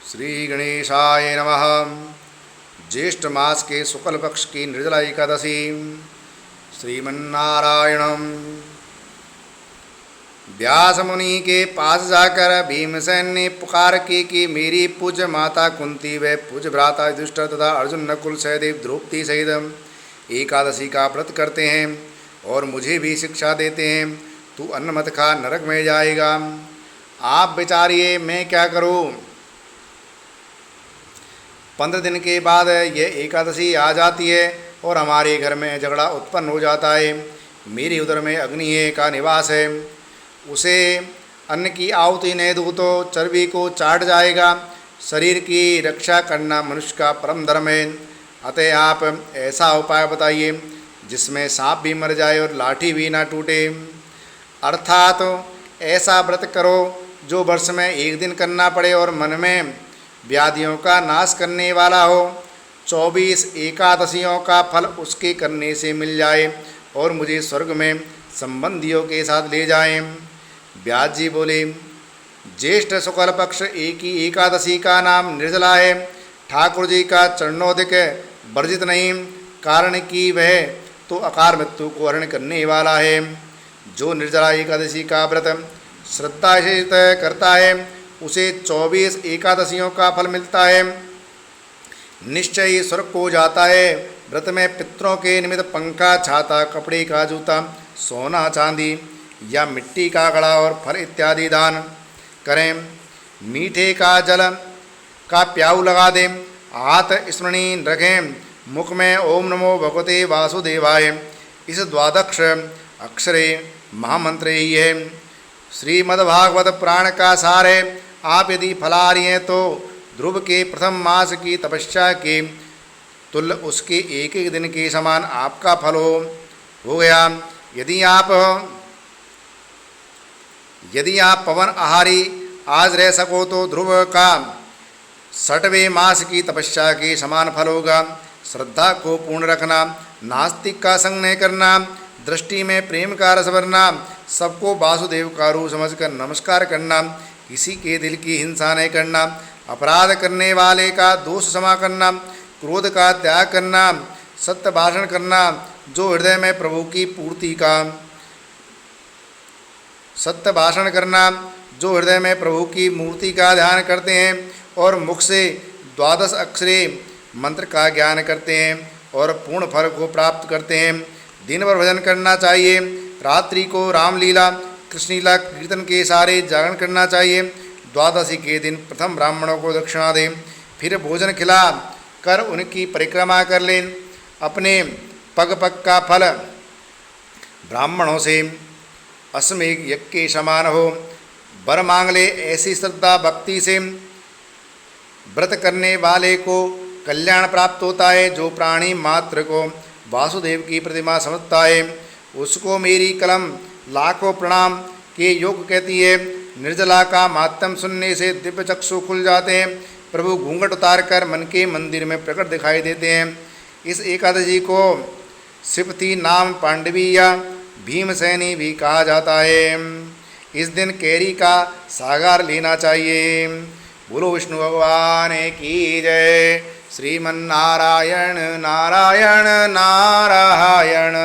श्री गणेशाय नमः। ज्येष्ठ मास के शुक्ल पक्ष की निर्जला एकादशी। श्रीमन्नारायणम। व्यास मुनि के पास जाकर भीमसेन ने पुकार की कि मेरी पूज्य माता कुंती व पूज्य भ्राता युधिष्ठिर तथा अर्जुन नकुल सहदेव द्रौपदी सहित एकादशी का व्रत करते हैं और मुझे भी शिक्षा देते हैं। तू अन्न मत खा, नरक में जाएगा। आप विचारिए मैं क्या करूं। 15 दिन के बाद यह एकादशी आ जाती है और हमारे घर में झगड़ा उत्पन्न हो जाता है। मेरे उदर में अग्नि का निवास है, उसे अन्न की आहुति नहीं दूँ तो चर्बी को चाट जाएगा। शरीर की रक्षा करना मनुष्य का परम धर्म है। अतः आप ऐसा उपाय बताइए जिसमें सांप भी मर जाए और लाठी भी ना टूटे। अर्थात ऐसा व्रत करो जो वर्ष में एक दिन करना पड़े और मन में व्याधियों का नाश करने वाला हो। 24 एकादशियों का फल उसके करने से मिल जाए और मुझे स्वर्ग में संबंधियों के साथ ले जाएं। व्यास जी बोले, ज्येष्ठ शुक्ल पक्ष एक ही एकादशी का नाम निर्जला है। ठाकुर जी का चरणोदिक वर्जित नहीं, कारण कि वह तो अकाल मृत्यु को हरण करने वाला है। जो निर्जला एकादशी का व्रत श्रद्धा से करता है उसे 24 एकादशियों का फल मिलता है। निश्चय ही स्वर्ग को जाता है। व्रत में पितरों के निमित्त पंखा, छाता, कपड़े का जूता, सोना चांदी या मिट्टी का घड़ा और फल इत्यादि दान करें। मीठे का जल का प्याऊ लगा दें। हाथ स्मरणी रखें। मुख में ओम नमो भगवते वासुदेवाय इस द्वादश अक्षरे महामंत्र ही है। श्रीमद्भागवत पुराण का सार है। आप यदि फलाहारी हैं तो ध्रुव के प्रथम मास की तपस्या के तुल्य उसके एक एक दिन के समान आपका फल हो गया। यदि आप पवन आहारी आज रह सको तो ध्रुव का 6वें मास की तपस्या के समान फल होगा। श्रद्धा को पूर्ण रखना, नास्तिक का संग नहीं करना, दृष्टि में प्रेम का रस भरना, सबको वासुदेव का रूप समझकर नमस्कार करना, किसी के दिल की हिंसा नहीं करना, अपराध करने वाले का दोष क्षमा करना, क्रोध का त्याग करना, सत्य भाषण करना, जो हृदय में प्रभु की पूर्ति का सत्य भाषण करना, जो हृदय में प्रभु की मूर्ति का ध्यान करते हैं और मुख से 12 अक्षरे मंत्र का ज्ञान करते हैं और पूर्ण फल को प्राप्त करते हैं। दिन भर भजन करना चाहिए। रात्रि को रामलीला कृष्णलीला कीर्तन के सारे जागरण करना चाहिए। द्वादशी के दिन प्रथम ब्राह्मणों को दक्षिणा दें, फिर भोजन खिला कर उनकी परिक्रमा कर लें। अपने पग पग का फल ब्राह्मणों से अश्वमेध यज्ञ के समान हो। वर मांग ले। ऐसी श्रद्धा भक्ति से व्रत करने वाले को कल्याण प्राप्त होता है। जो प्राणी मात्र को वासुदेव की प्रतिमा समझता है उसको मेरी कलम लाखों प्रणाम के योग कहती है। निर्जला का मातम सुनने से दिव्य चक्षु खुल जाते हैं। प्रभु घूंघट उतार कर मन के मंदिर में प्रकट दिखाई देते हैं। इस एकादशी को सिपति नाम पांडवी या भीमसेनी भी कहा जाता है। इस दिन कैरी का सागर लेना चाहिए। बोलो विष्णु भगवान की जय। श्रीमन्नारायण नारायण नारायण।